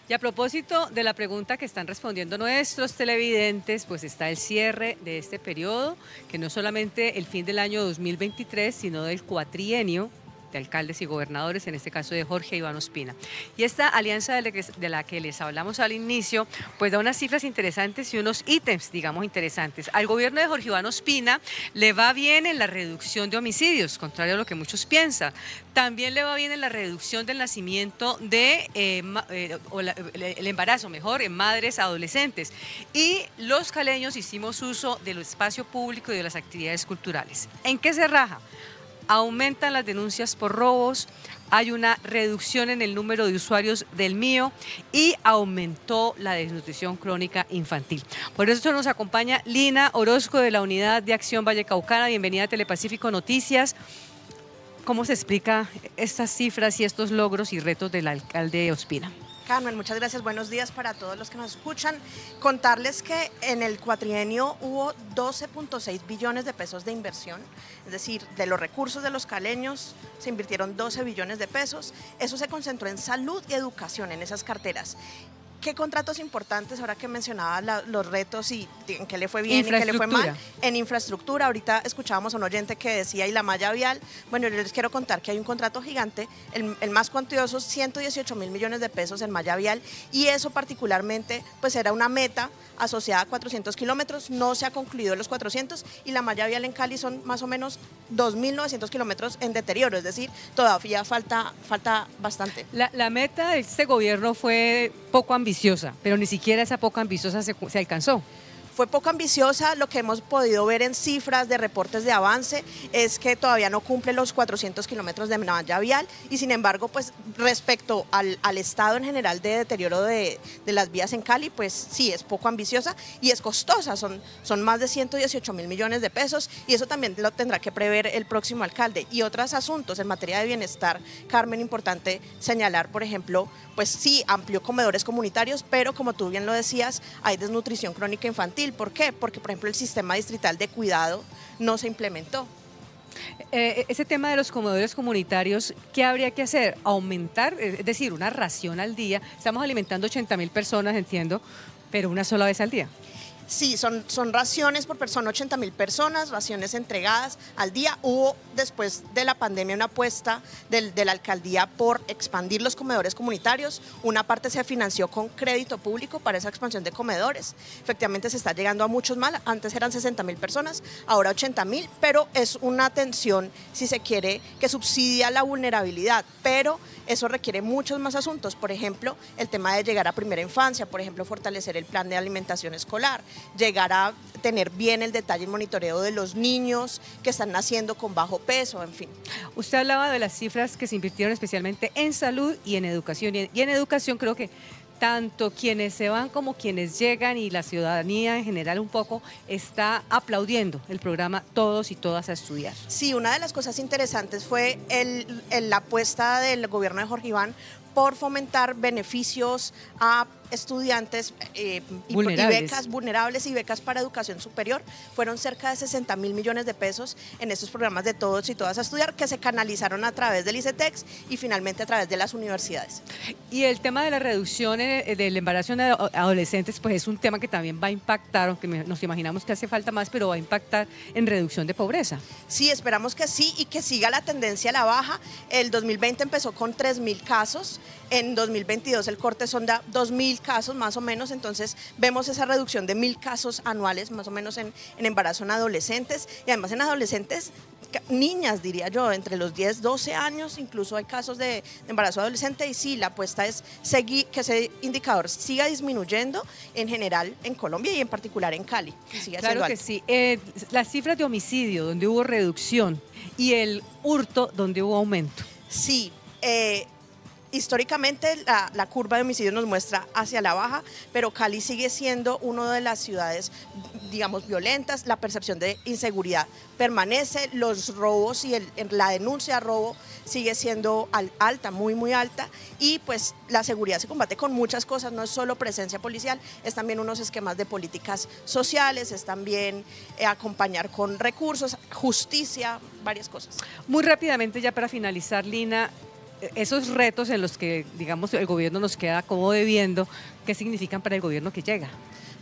Y a propósito de la pregunta que están respondiendo nuestros televidentes, pues está el cierre de este periodo, que no es solamente el fin del año 2023, sino del cuatrienio de alcaldes y gobernadores, en este caso de Jorge Iván Ospina. Y esta alianza de la que les hablamos al inicio, pues da unas cifras interesantes y unos ítems, digamos, interesantes. Al gobierno de Jorge Iván Ospina le va bien en la reducción de homicidios, contrario a lo que muchos piensan. También le va bien en la reducción del nacimiento el embarazo, mejor, en madres adolescentes. Y los caleños hicimos uso del espacio público y de las actividades culturales. ¿En qué se raja? Aumentan las denuncias por robos, hay una reducción en el número de usuarios del mío y aumentó la desnutrición crónica infantil. Por eso nos acompaña Lina Orozco de la Unidad de Acción Vallecaucana. Bienvenida a Telepacífico Noticias. ¿Cómo se explica estas cifras y estos logros y retos del alcalde Ospina? Carmen, muchas gracias. Buenos días para todos los que nos escuchan. Contarles que en el cuatrienio hubo 12.6 billones de pesos de inversión, es decir, de los recursos de los caleños se invirtieron 12 billones de pesos. Eso se concentró en salud y educación, en esas carteras. ¿Qué contratos importantes, ahora que mencionaba los retos y en qué le fue bien y qué le fue mal? En infraestructura, ahorita escuchábamos a un oyente que decía, ¿y la malla vial? Bueno, yo les quiero contar que hay un contrato gigante, el más cuantioso, 118.000 millones de pesos en malla vial, y eso particularmente, pues era una meta asociada a 400 kilómetros, no se ha concluido los 400, y la malla vial en Cali son más o menos 2.900 kilómetros en deterioro, es decir, todavía falta bastante. La meta de este gobierno fue poco ambiciosa, pero ni siquiera esa poco ambiciosa se alcanzó. Fue poco ambiciosa. Lo que hemos podido ver en cifras de reportes de avance es que todavía no cumple los 400 kilómetros de malla vial y sin embargo, pues respecto al estado en general de deterioro de las vías en Cali, pues sí, es poco ambiciosa y es costosa, son más de 118.000 millones de pesos y eso también lo tendrá que prever el próximo alcalde. Y otros asuntos en materia de bienestar, Carmen, importante señalar, por ejemplo, pues sí, amplió comedores comunitarios, pero como tú bien lo decías, hay desnutrición crónica infantil. ¿Por qué? Porque, por ejemplo, el sistema distrital de cuidado no se implementó. Ese tema de los comedores comunitarios, ¿qué habría que hacer? Aumentar, es decir, una ración al día. Estamos alimentando 80.000 personas, entiendo, pero una sola vez al día. Sí, son raciones por persona, 80.000 personas, raciones entregadas al día. Hubo después de la pandemia una apuesta de la alcaldía por expandir los comedores comunitarios. Una parte se financió con crédito público para esa expansión de comedores. Efectivamente se está llegando a muchos más, antes eran 60.000 personas, ahora 80.000, pero es una atención, si se quiere, que subsidia la vulnerabilidad, pero eso requiere muchos más asuntos, por ejemplo, el tema de llegar a primera infancia, por ejemplo, fortalecer el plan de alimentación escolar, llegar a tener bien el detalle y monitoreo de los niños que están naciendo con bajo peso, en fin. Usted hablaba de las cifras que se invirtieron especialmente en salud y en educación, y en educación creo que tanto quienes se van como quienes llegan y la ciudadanía en general un poco está aplaudiendo el programa Todos y Todas a Estudiar. Sí, una de las cosas interesantes fue la apuesta del gobierno de Jorge Iván por fomentar beneficios a estudiantes y becas vulnerables y becas para educación superior. Fueron cerca de 60.000 millones de pesos en estos programas de Todos y Todas a Estudiar que se canalizaron a través del ICETEX y finalmente a través de las universidades. Y el tema de la reducción del embarazo en adolescentes, pues es un tema que también va a impactar, aunque nos imaginamos que hace falta más, pero va a impactar en reducción de pobreza. Sí, esperamos que sí y que siga la tendencia a la baja. El 2020 empezó con 3.000 casos, en 2022 el corte son de 2.000 casos más o menos, entonces vemos esa reducción de 1.000 casos anuales más o menos en embarazo en adolescentes y además en adolescentes, niñas diría yo, entre los 10, 12 años, incluso hay casos de embarazo adolescente y sí, la apuesta es seguir, que ese indicador siga disminuyendo en general en Colombia y en particular en Cali. Claro que sí, las cifras de homicidio donde hubo reducción y el hurto donde hubo aumento. Sí, históricamente la curva de homicidios nos muestra hacia la baja, pero Cali sigue siendo una de las ciudades, digamos, violentas. La percepción de inseguridad permanece, los robos y la denuncia de robo sigue siendo alta, muy alta, y pues la seguridad se combate con muchas cosas, no es solo presencia policial, es también unos esquemas de políticas sociales, es también acompañar con recursos, justicia, varias cosas. Muy rápidamente ya para finalizar, Lina, esos retos en los que, digamos, el gobierno nos queda como debiendo, ¿qué significan para el gobierno que llega?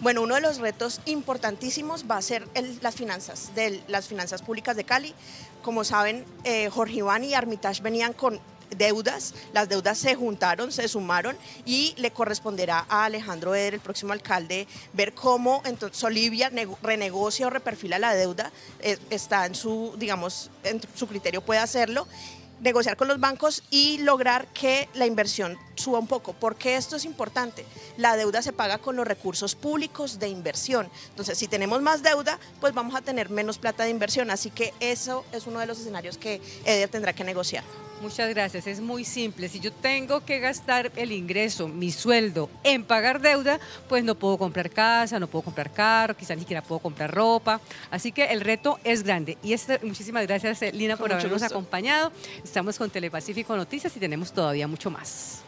Bueno, uno de los retos importantísimos va a ser las finanzas públicas de Cali. Como saben, Jorge Iván y Armitage venían con deudas, las deudas se juntaron, se sumaron y le corresponderá a Alejandro Eder, el próximo alcalde, ver cómo entonces Solivia renegocia o reperfila la deuda, está en su, digamos, en su criterio puede hacerlo, negociar con los bancos y lograr que la inversión suba un poco. ¿Porque esto es importante? La deuda se paga con los recursos públicos de inversión. Entonces, si tenemos más deuda, pues vamos a tener menos plata de inversión. Así que eso es uno de los escenarios que Eder tendrá que negociar. Muchas gracias, es muy simple. Si yo tengo que gastar el ingreso, mi sueldo, en pagar deuda, pues no puedo comprar casa, no puedo comprar carro, quizás ni siquiera puedo comprar ropa. Así que el reto es grande. Y muchísimas gracias, Lina, por habernos acompañado. Estamos con Telepacífico Noticias y tenemos todavía mucho más.